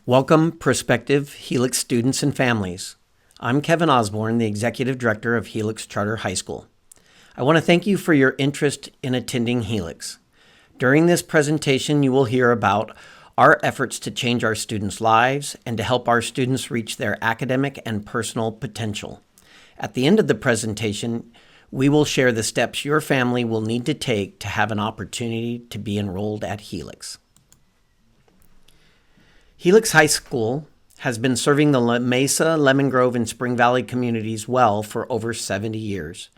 Welcome, prospective Helix students and families. I'm Kevin Osborne, the Executive Director of Helix Charter High School. I want to thank you for your interest in attending Helix. During this presentation, you will hear about our efforts to change our students' lives and to help our students reach their academic and personal potential. At the end of the presentation, we will share the steps your family will need to take to have an opportunity to be enrolled at Helix. Helix High School has been serving the La Mesa, Lemon Grove, and Spring Valley communities well for over 70 years.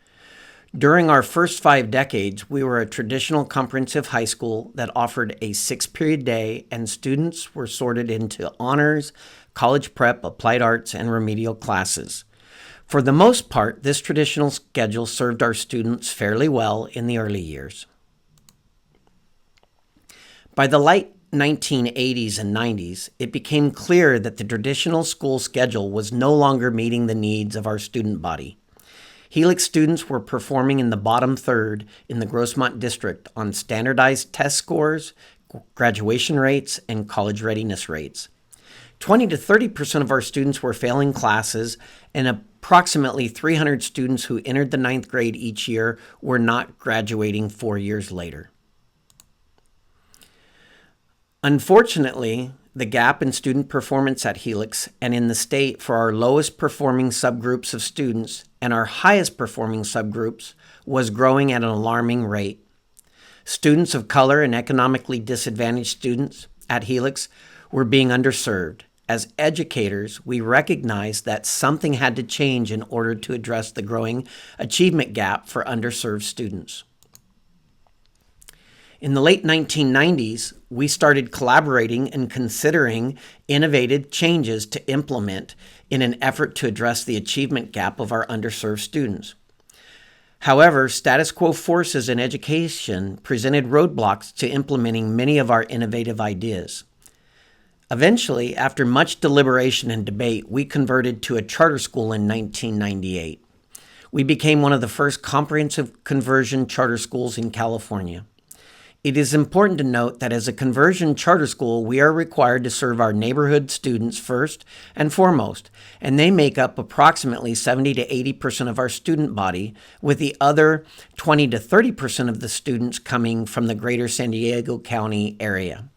During our first 5 decades, we were a traditional comprehensive high school that offered a 6-period day, and students were sorted into honors, college prep, applied arts, and remedial classes. For the most part, this traditional schedule served our students fairly well in the early years. By the late 1980s and 90s, it became clear that the traditional school schedule was no longer meeting the needs of our student body. Helix students were performing in the bottom third in the Grossmont district on standardized test scores, graduation rates, and college readiness rates. 20 to 30% of our students were failing classes, and approximately 300 students who entered the 9th grade each year were not graduating 4 years later. Unfortunately, the gap in student performance at Helix and in the state for our lowest performing subgroups of students and our highest performing subgroups was growing at an alarming rate. Students of color and economically disadvantaged students at Helix were being underserved. As educators, we recognized that something had to change in order to address the growing achievement gap for underserved students. In the late 1990s, we started collaborating and considering innovative changes to implement in an effort to address the achievement gap of our underserved students. However, status quo forces in education presented roadblocks to implementing many of our innovative ideas. Eventually, after much deliberation and debate, we converted to a charter school in 1998. We became one of the first comprehensive conversion charter schools in California. It is important to note that as a conversion charter school, we are required to serve our neighborhood students first and foremost, and they make up approximately 70 to 80% of our student body, with the other 20 to 30% of the students coming from the greater San Diego County area.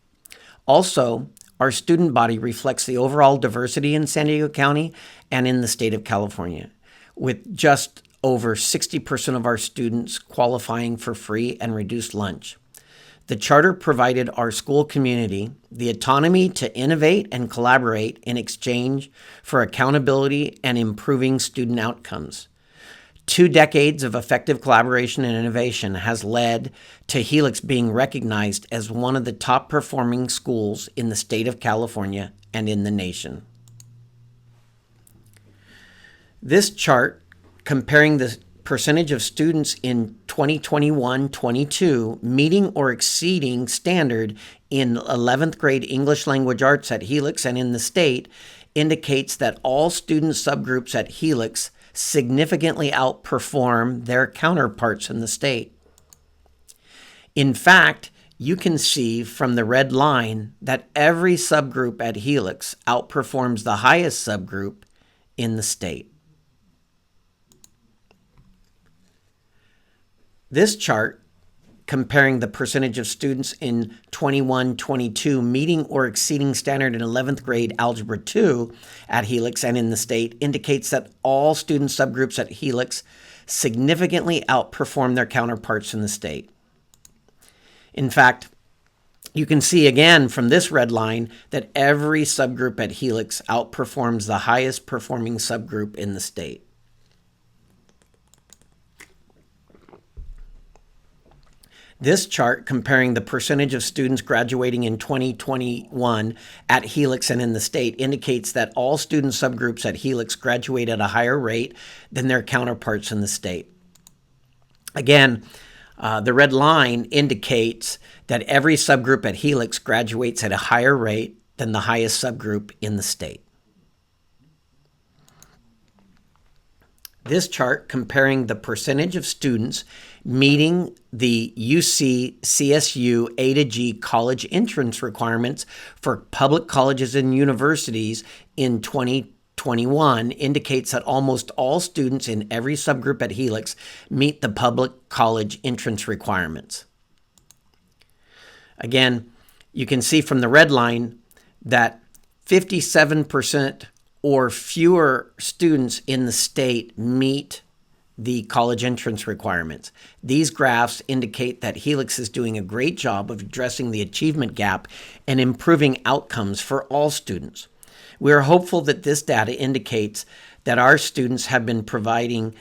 Also, our student body reflects the overall diversity in San Diego County and in the state of California, with just over 60% of our students qualifying for free and reduced lunch. The charter provided our school community the autonomy to innovate and collaborate in exchange for accountability and improving student outcomes. 2 decades of effective collaboration and innovation has led to Helix being recognized as one of the top performing schools in the state of California and in the nation. This chart comparing the percentage of students in 2021-22 meeting or exceeding standard in 11th grade English language arts at Helix and in the state indicates that all student subgroups at Helix significantly outperform their counterparts in the state. In fact, you can see from the red line that every subgroup at Helix outperforms the highest subgroup in the state. This chart, comparing the percentage of students in 21-22 meeting or exceeding standard in 11th grade Algebra 2 at Helix and in the state, indicates that all student subgroups at Helix significantly outperform their counterparts in the state. In fact, you can see again from this red line that every subgroup at Helix outperforms the highest performing subgroup in the state. This chart comparing the percentage of students graduating in 2021 at Helix and in the state indicates that all student subgroups at Helix graduate at a higher rate than their counterparts in the state. Again, the red line indicates that every subgroup at Helix graduates at a higher rate than the highest subgroup in the state. This chart comparing the percentage of students meeting the UC CSU A to G college entrance requirements for public colleges and universities in 2021 indicates that almost all students in every subgroup at Helix meet the public college entrance requirements. Again, you can see from the red line that 57% or fewer students in the state meet the college entrance requirements. These graphs indicate that Helix is doing a great job of addressing the achievement gap and improving outcomes for all students. We are hopeful that this data indicates that our students have been provided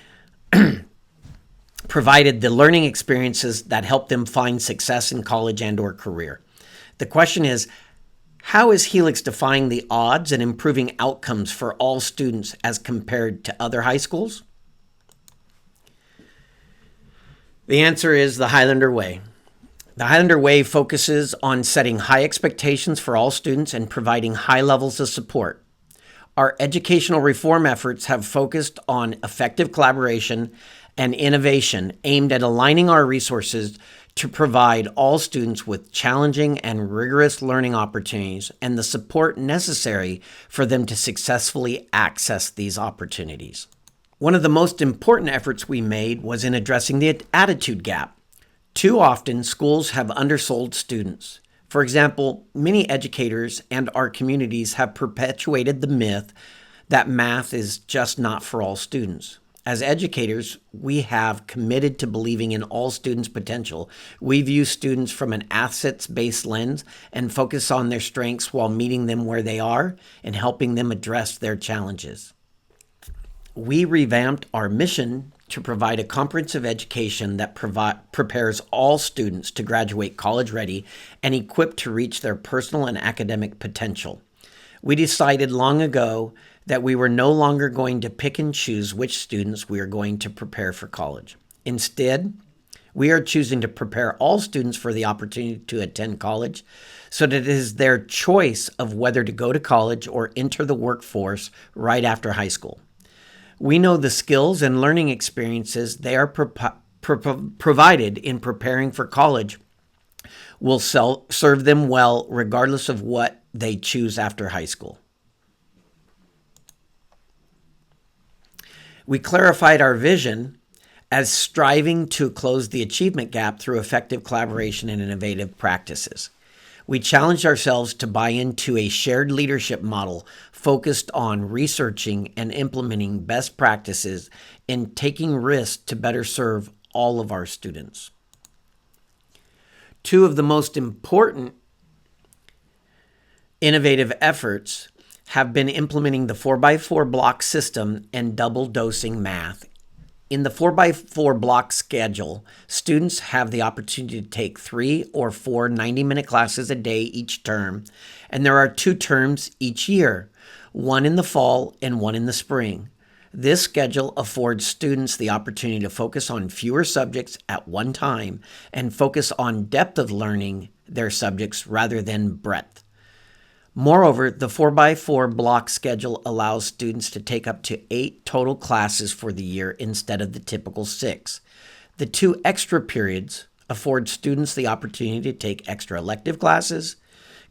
the learning experiences that help them find success in college and/or career. The question is, how is Helix defying the odds and improving outcomes for all students as compared to other high schools? The answer is the Highlander Way. The Highlander Way focuses on setting high expectations for all students and providing high levels of support. Our educational reform efforts have focused on effective collaboration and innovation aimed at aligning our resources to provide all students with challenging and rigorous learning opportunities and the support necessary for them to successfully access these opportunities. One of the most important efforts we made was in addressing the attitude gap. Too often, schools have undersold students. For example, many educators and our communities have perpetuated the myth that math is just not for all students. As educators, we have committed to believing in all students' potential. We view students from an assets-based lens and focus on their strengths while meeting them where they are and helping them address their challenges. We revamped our mission to provide a comprehensive education that prepares all students to graduate college-ready and equipped to reach their personal and academic potential. We decided long ago that we were no longer going to pick and choose which students we are going to prepare for college. Instead, we are choosing to prepare all students for the opportunity to attend college so that it is their choice of whether to go to college or enter the workforce right after high school. We know the skills and learning experiences they are provided in preparing for college will serve them well regardless of what they choose after high school. We clarified our vision as striving to close the achievement gap through effective collaboration and innovative practices. We challenged ourselves to buy into a shared leadership model focused on researching and implementing best practices and taking risks to better serve all of our students. Two of the most important innovative efforts have been implementing the 4x4 block system and double dosing math. In the 4x4 block schedule, students have the opportunity to take 3 or 4 90-minute classes a day each term, and there are 2 terms each year, one in the fall and one in the spring. This schedule affords students the opportunity to focus on fewer subjects at one time and focus on depth of learning their subjects rather than breadth. Moreover, the 4x4 block schedule allows students to take up to 8 total classes for the year instead of the typical 6. The 2 extra periods afford students the opportunity to take extra elective classes,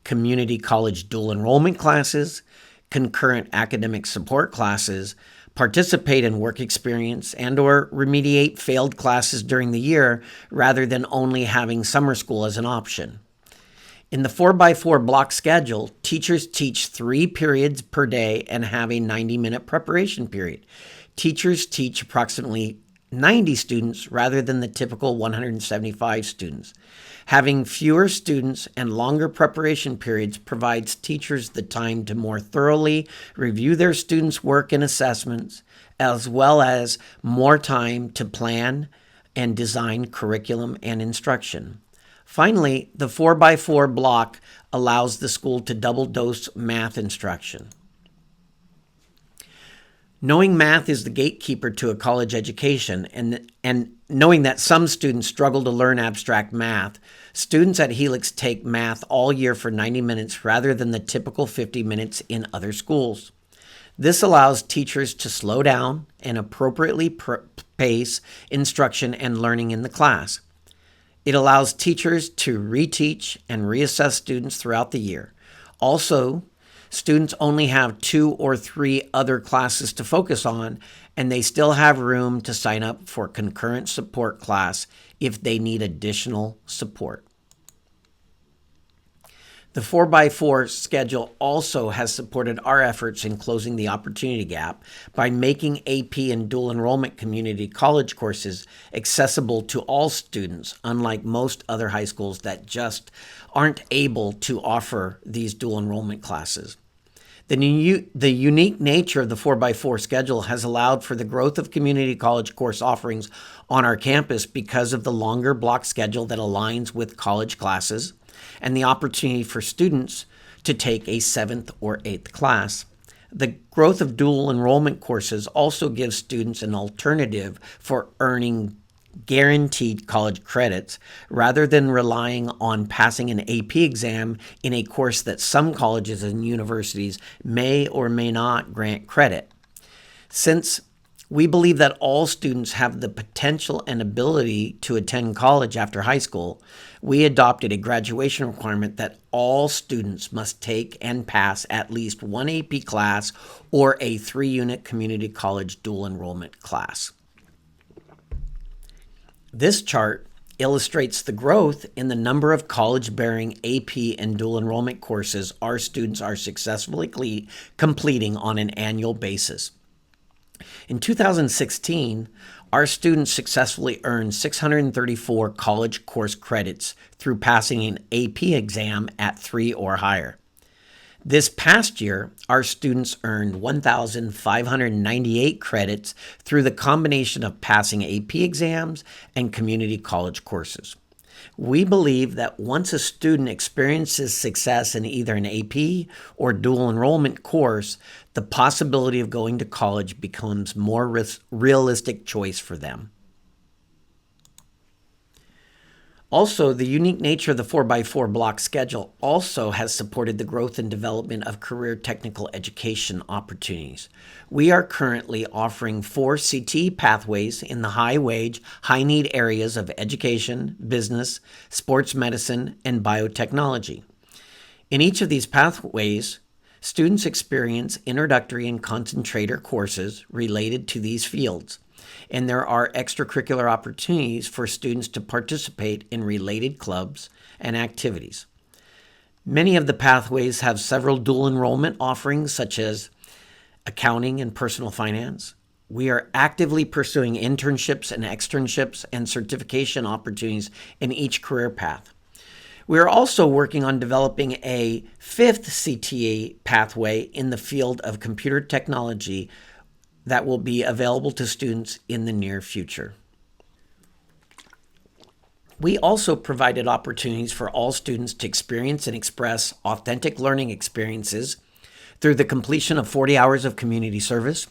community college dual enrollment classes, concurrent academic support classes, participate in work experience, and/or remediate failed classes during the year rather than only having summer school as an option. In the 4x4 block schedule, teachers teach 3 periods per day and have a 90-minute preparation period. Teachers teach approximately 90 students rather than the typical 175 students. Having fewer students and longer preparation periods provides teachers the time to more thoroughly review their students' work and assessments, as well as more time to plan and design curriculum and instruction. Finally, the 4x4 block allows the school to double dose math instruction. Knowing math is the gatekeeper to a college education and knowing that some students struggle to learn abstract math, students at Helix take math all year for 90 minutes rather than the typical 50 minutes in other schools. This allows teachers to slow down and appropriately pace instruction and learning in the class. It allows teachers to reteach and reassess students throughout the year. Also, students only have 2 or 3 other classes to focus on, and they still have room to sign up for concurrent support class if they need additional support. The 4x4 schedule also has supported our efforts in closing the opportunity gap by making AP and dual enrollment community college courses accessible to all students, unlike most other high schools that just aren't able to offer these dual enrollment classes. The unique nature of the 4x4 schedule has allowed for the growth of community college course offerings on our campus because of the longer block schedule that aligns with college classes, and the opportunity for students to take a 7th or 8th class. The growth of dual enrollment courses also gives students an alternative for earning guaranteed college credits rather than relying on passing an AP exam in a course that some colleges and universities may or may not grant credit. Since we believe that all students have the potential and ability to attend college after high school, we adopted a graduation requirement that all students must take and pass at least one AP class or a 3-unit community college dual enrollment class. This chart illustrates the growth in the number of college-bearing AP and dual enrollment courses our students are successfully completing on an annual basis. In 2016, our students successfully earned 634 college course credits through passing an AP exam at 3 or higher. This past year, our students earned 1,598 credits through the combination of passing AP exams and community college courses. We believe that once a student experiences success in either an AP or dual enrollment course, the possibility of going to college becomes a more realistic choice for them. Also, the unique nature of the 4x4 block schedule also has supported the growth and development of career technical education opportunities. We are currently offering 4 CTE pathways in the high-wage, high-need areas of education, business, sports medicine, and biotechnology. In each of these pathways, students experience introductory and concentrator courses related to these fields, and there are extracurricular opportunities for students to participate in related clubs and activities. Many of the pathways have several dual enrollment offerings, such as accounting and personal finance. We are actively pursuing internships and externships and certification opportunities in each career path. We are also working on developing a 5th CTA pathway in the field of computer technology that will be available to students in the near future. We also provided opportunities for all students to experience and express authentic learning experiences through the completion of 40 hours of community service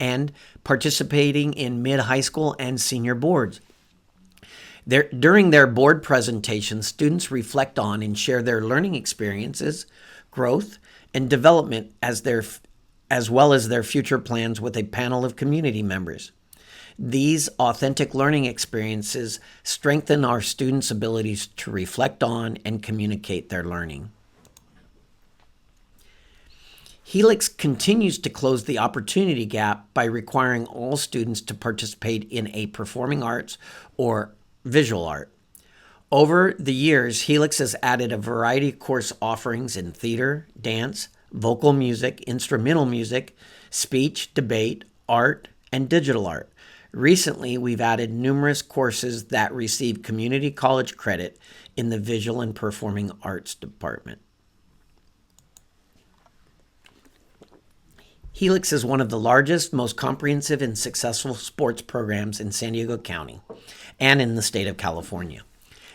and participating in mid-high school and senior boards. During their board presentations, students reflect on and share their learning experiences, growth, and development as well as their future plans with a panel of community members. These authentic learning experiences strengthen our students' abilities to reflect on and communicate their learning. Helix continues to close the opportunity gap by requiring all students to participate in a performing arts or visual art. Over the years, Helix has added a variety of course offerings in theater, dance, vocal music, instrumental music, speech, debate, art, and digital art. Recently, we've added numerous courses that receive community college credit in the visual and performing arts department. Helix is one of the largest, most comprehensive, and successful sports programs in San Diego County and in the state of California.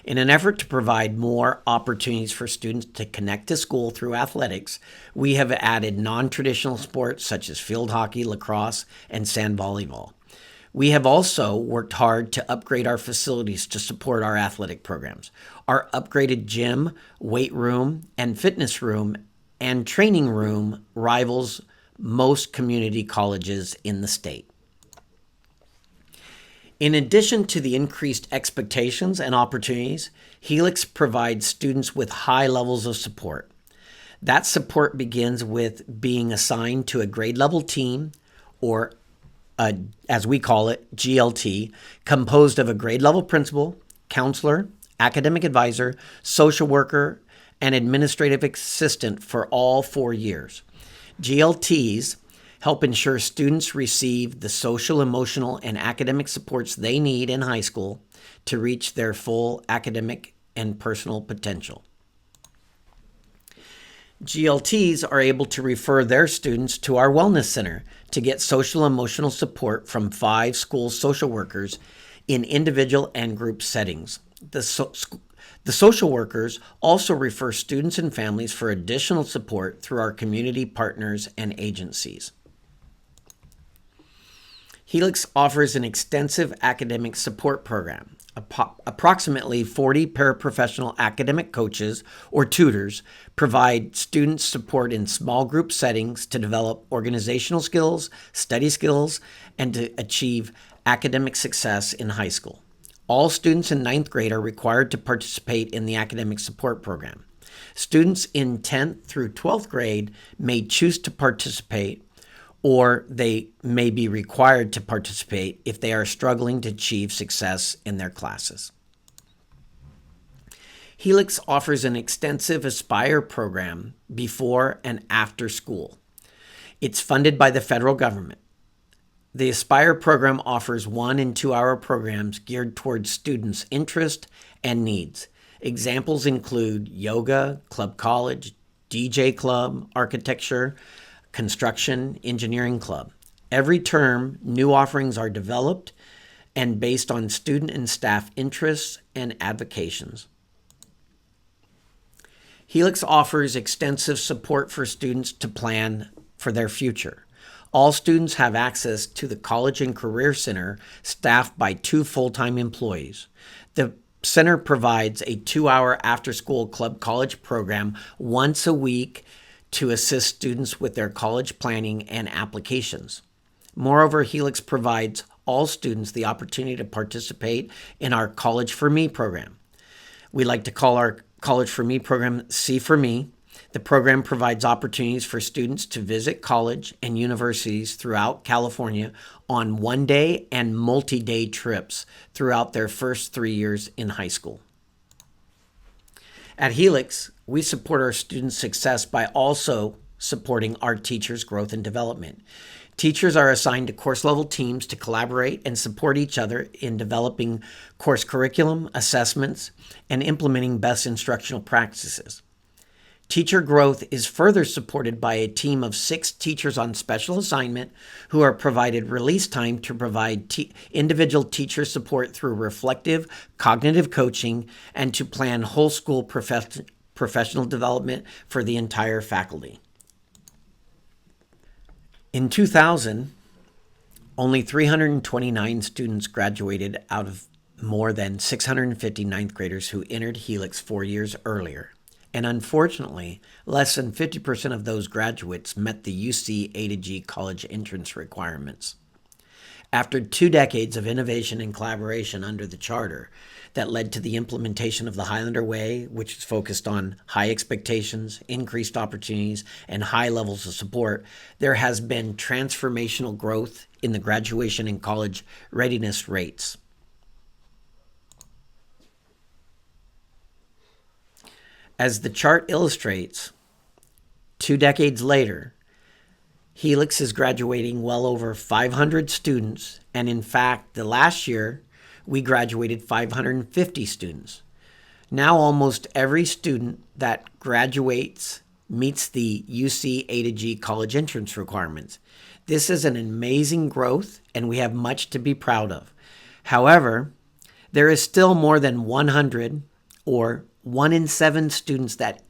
In an effort to provide more opportunities for students to connect to school through athletics, we have added non-traditional sports such as field hockey, lacrosse, and sand volleyball. We have also worked hard to upgrade our facilities to support our athletic programs. Our upgraded gym, weight room, and fitness room and training room rivals most community colleges in the state. In addition to the increased expectations and opportunities, Helix provides students with high levels of support. That support begins with being assigned to a grade level team, or as we call it, GLT, composed of a grade level principal, counselor, academic advisor, social worker, and administrative assistant for all 4 years. GLTs help ensure students receive the social, emotional, and academic supports they need in high school to reach their full academic and personal potential. GLTs are able to refer their students to our Wellness Center to get social emotional support from 5 school social workers in individual and group settings. The social workers also refer students and families for additional support through our community partners and agencies. Helix offers an extensive academic support program. Approximately 40 paraprofessional academic coaches or tutors provide students support in small group settings to develop organizational skills, study skills, and to achieve academic success in high school. All students in 9th grade are required to participate in the academic support program. Students in 10th through 12th grade may choose to participate, or they may be required to participate if they are struggling to achieve success in their classes. Helix offers an extensive Aspire program before and after school. It's funded by the federal government. The Aspire program offers 1 and 2 hour programs geared towards students' interest and needs. Examples include yoga, club college, DJ club, architecture, construction, engineering club. Every term, new offerings are developed and based on student and staff interests and advocations. Helix offers extensive support for students to plan for their future. All students have access to the College and Career Center, staffed by 2 full-time employees. The center provides a 2-hour after-school club college program once a week to assist students with their college planning and applications. Moreover, Helix provides all students the opportunity to participate in our College for Me program. We like to call our College for Me program C for Me. The program provides opportunities for students to visit college and universities throughout California on one-day and multi-day trips throughout their first 3 years in high school. At Helix, we support our students' success by also supporting our teachers' growth and development. Teachers are assigned to course-level teams to collaborate and support each other in developing course curriculum, assessments, and implementing best instructional practices. Teacher growth is further supported by a team of 6 teachers on special assignment who are provided release time to provide individual teacher support through reflective cognitive coaching and to plan whole school professional development for the entire faculty. In 2000, only 329 students graduated out of more than 650 ninth graders who entered Helix 4 years earlier. And unfortunately, less than 50% of those graduates met the UC A to G college entrance requirements. After 2 decades of innovation and collaboration under the charter that led to the implementation of the Highlander Way, which is focused on high expectations, increased opportunities, and high levels of support, there has been transformational growth in the graduation and college readiness rates. As the chart illustrates, 2 decades later, Helix is graduating well over 500 students, and in fact, the last year, we graduated 550 students. Now almost every student that graduates meets the UC A to G college entrance requirements. This is an amazing growth, and we have much to be proud of. However, there is still more than 100 or 1 in 7 students that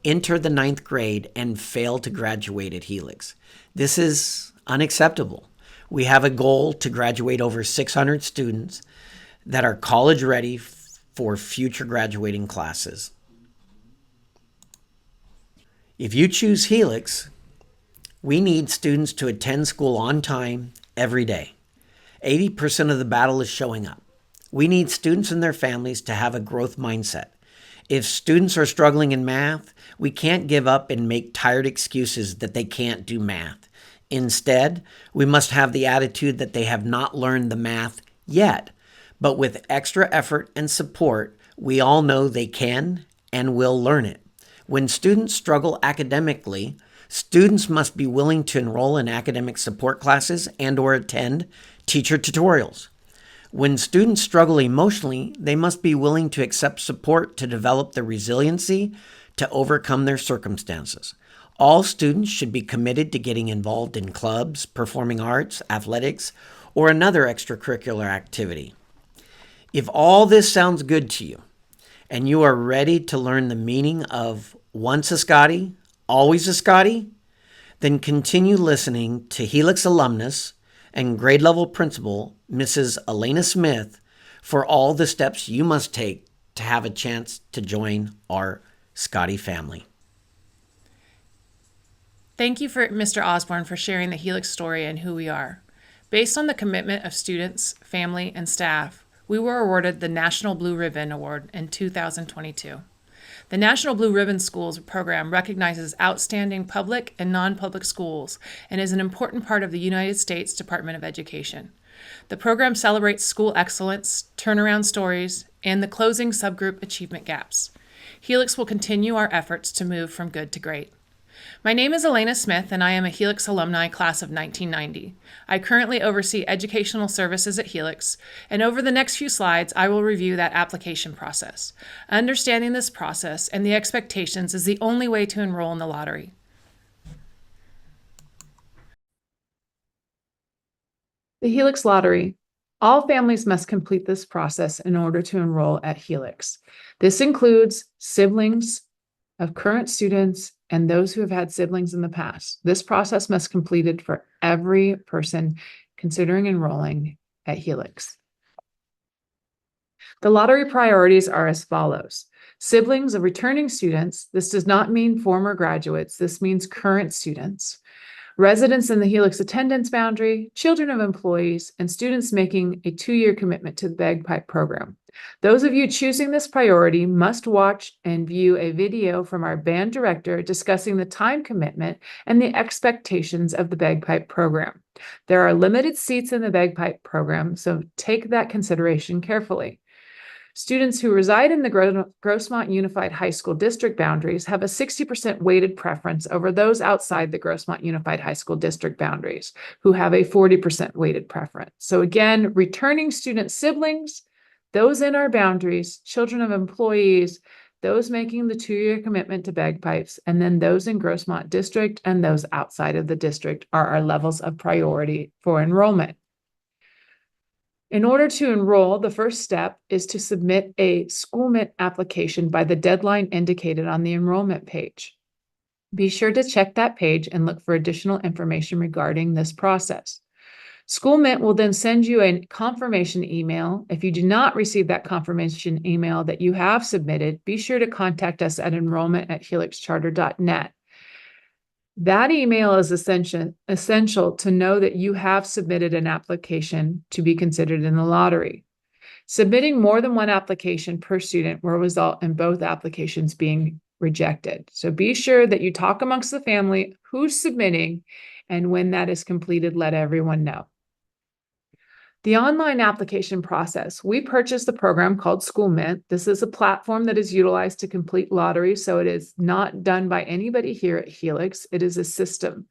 enter the 9th grade and fail to graduate at Helix. This is unacceptable. We have a goal to graduate over 600 students that are college ready for future graduating classes. If you choose Helix, We need students to attend school on time every day. 80% of the battle is showing up. We need students and their families to have a growth mindset. If students are struggling in math, we can't give up and make tired excuses that they can't do math. Instead, we must have the attitude that they have not learned the math yet, but with extra effort and support, we all know they can and will learn it. When students struggle academically, students must be willing to enroll in academic support classes and/or attend teacher tutorials. When students struggle emotionally, they must be willing to accept support to develop the resiliency to overcome their circumstances. All students should be committed to getting involved in clubs, performing arts, athletics, or another extracurricular activity. If all this sounds good to you, and you are ready to learn the meaning of once a Scotty, always a Scotty, then continue listening to Helix alumnus and grade level principal, Mrs. Elena Smith, for all the steps you must take to have a chance to join our Scotty family. Thank you for Mr. Osborne for sharing the Helix story and who we are. Based on the commitment of students, family, and staff, we were awarded the National Blue Ribbon Award in 2022. The National Blue Ribbon Schools program recognizes outstanding public and non-public schools and is an important part of the United States Department of Education. The program celebrates school excellence, turnaround stories, and the closing subgroup achievement gaps. Helix will continue our efforts to move from good to great. My name is Elena Smith, and I am a Helix alumni class of 1990. I currently oversee educational services at Helix, and over the next few slides, I will review that application process. Understanding this process and the expectations is the only way to enroll in the lottery. The Helix Lottery. All families must complete this process in order to enroll at Helix. This includes siblings of current students and those who have had siblings in the past. This process must be completed for every person considering enrolling at Helix. The lottery priorities are as follows. Siblings of returning students. This does not mean former graduates. This means current students. Residents in the Helix attendance boundary, children of employees, and students making a 2-year commitment to the bagpipe program. Those of you choosing this priority must watch and view a video from our band director discussing the time commitment and the expectations of the bagpipe program. There are limited seats in the bagpipe program, so take that consideration carefully. Students who reside in the Grossmont Unified High School District boundaries have a 60% weighted preference over those outside the Grossmont Unified High School District boundaries, who have a 40% weighted preference. So again, returning student siblings, those in our boundaries, children of employees, those making the 2-year commitment to bagpipes, and then those in Grossmont District and those outside of the district are our levels of priority for enrollment. In order to enroll, the first step is to submit a SchoolMint application by the deadline indicated on the enrollment page. Be sure to check that page and look for additional information regarding this process. SchoolMint will then send you a confirmation email. If you do not receive that confirmation email that you have submitted, be sure to contact us at enrollment@helixcharter.net. That email is essential to know that you have submitted an application to be considered in the lottery. Submitting more than one application per student will result in both applications being rejected. So be sure that you talk amongst the family who's submitting, and when that is completed, let everyone know. The online application process. We purchased a program called SchoolMint. This is a platform that is utilized to complete lotteries, so it is not done by anybody here at Helix. It is a system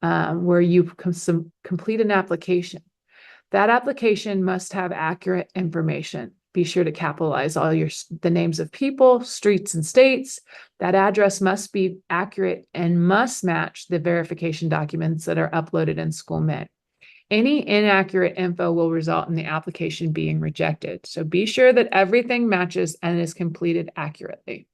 where you complete an application. That application must have accurate information. Be sure to capitalize the names of people, streets, and states. That address must be accurate and must match the verification documents that are uploaded in SchoolMint. Any inaccurate info will result in the application being rejected. So be sure that everything matches and is completed accurately.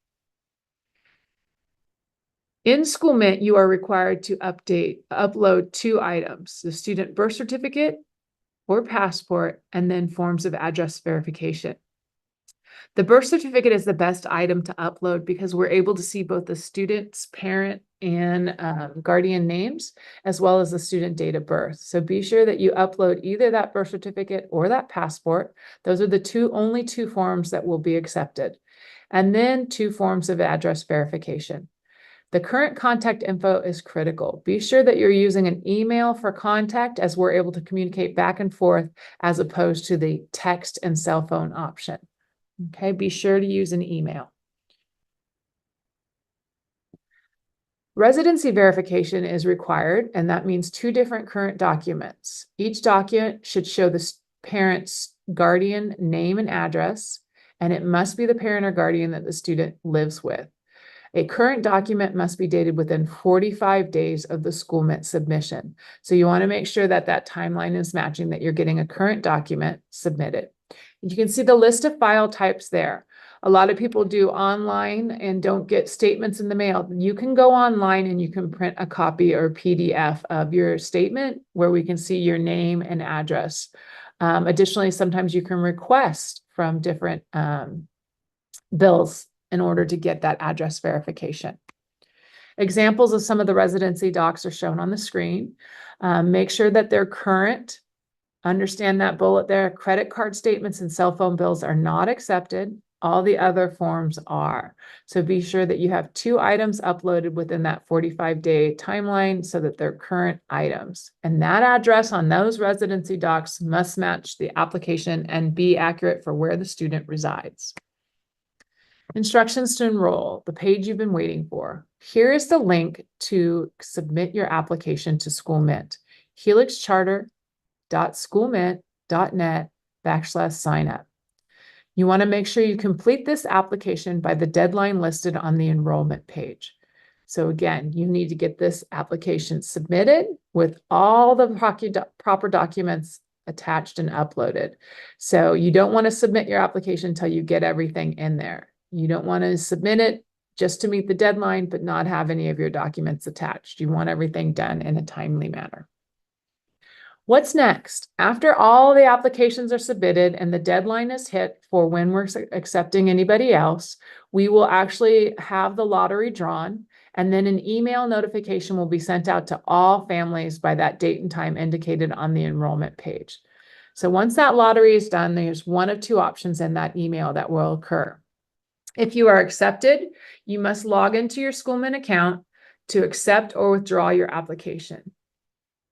In SchoolMint, you are required to upload 2 items, the student birth certificate or passport, and then forms of address verification. The birth certificate is the best item to upload because we're able to see both the student's parent and guardian names, as well as the student date of birth. So be sure that you upload either that birth certificate or that passport. Those are the only two forms that will be accepted. And then 2 forms of address verification. The current contact info is critical. Be sure that you're using an email for contact, as we're able to communicate back and forth as opposed to the text and cell phone option. Okay, be sure to use an email. Residency verification is required, and that means 2 different current documents. Each document should show the parent's guardian name and address, and it must be the parent or guardian that the student lives with. A current document must be dated within 45 days of the schoolment submission. So you want to make sure that that timeline is matching, that you're getting a current document submitted. You can see the list of file types there. A lot of people do online and don't get statements in the mail. You can go online and you can print a copy or PDF of your statement where we can see your name and address. Additionally, sometimes you can request from different bills in order to get that address verification. Examples of some of the residency docs are shown on the screen. Make sure that they're current. Understand that bullet there. Credit card statements and cell phone bills are not accepted. All the other forms are. So be sure that you have 2 items uploaded within that 45-day timeline so that they're current items. And that address on those residency docs must match the application and be accurate for where the student resides. Instructions to enroll, the page you've been waiting for. Here is the link to submit your application to SchoolMint. helixcharter.schoolmint.net/signup. You want to make sure you complete this application by the deadline listed on the enrollment page. So again, you need to get this application submitted with all the proper documents attached and uploaded. So you don't want to submit your application until you get everything in there. You don't want to submit it just to meet the deadline, but not have any of your documents attached. You want everything done in a timely manner. What's next? After all the applications are submitted and the deadline is hit for when we're accepting anybody else, we will actually have the lottery drawn, and then an email notification will be sent out to all families by that date and time indicated on the enrollment page. So once that lottery is done, there's one of 2 options in that email that will occur. If you are accepted, you must log into your SchoolMint account to accept or withdraw your application.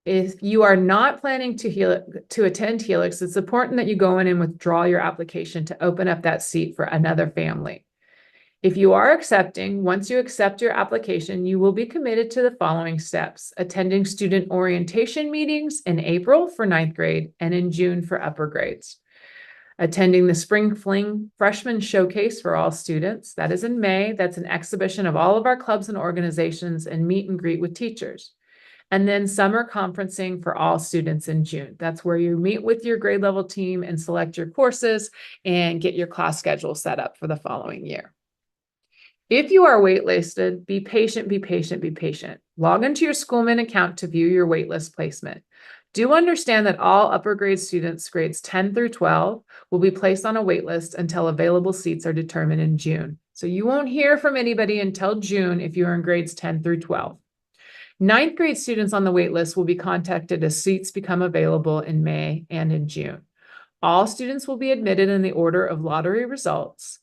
If you are not planning to attend Helix, it's important that you go in and withdraw your application to open up that seat for another family. If you are accepting, once you accept your application, you will be committed to the following steps: attending student orientation meetings in April for 9th grade and in June for upper grades. Attending the Spring Fling Freshman Showcase for all students. That is in May. That's an exhibition of all of our clubs and organizations and meet and greet with teachers. And then summer conferencing for all students in June. That's where you meet with your grade level team and select your courses and get your class schedule set up for the following year. If you are waitlisted, be patient, be patient, be patient. Log into your SchoolMint account to view your waitlist placement. Do understand that all upper grade students, grades 10 through 12, will be placed on a waitlist until available seats are determined in June. So you won't hear from anybody until June if you are in grades 10 through 12. 9th grade students on the waitlist will be contacted as seats become available in May and in June. All students will be admitted in the order of lottery results.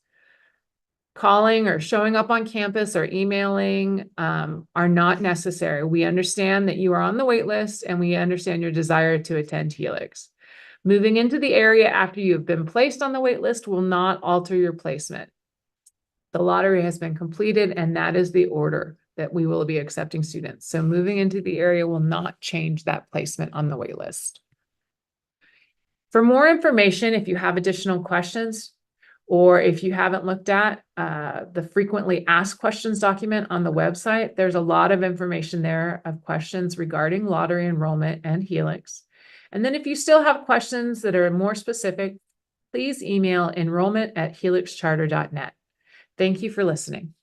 Calling or showing up on campus or emailing are not necessary. We understand that you are on the wait list, and we understand your desire to attend Helix. Moving into the area after you have been placed on the wait list will not alter your placement. The lottery has been completed, and that is the order that we will be accepting students. So moving into the area will not change that placement on the wait list. For more information, if you have additional questions, or if you haven't looked at the frequently asked questions document on the website, there's a lot of information there of questions regarding lottery enrollment and Helix. And then if you still have questions that are more specific, please email enrollment@helixcharter.net. Thank you for listening.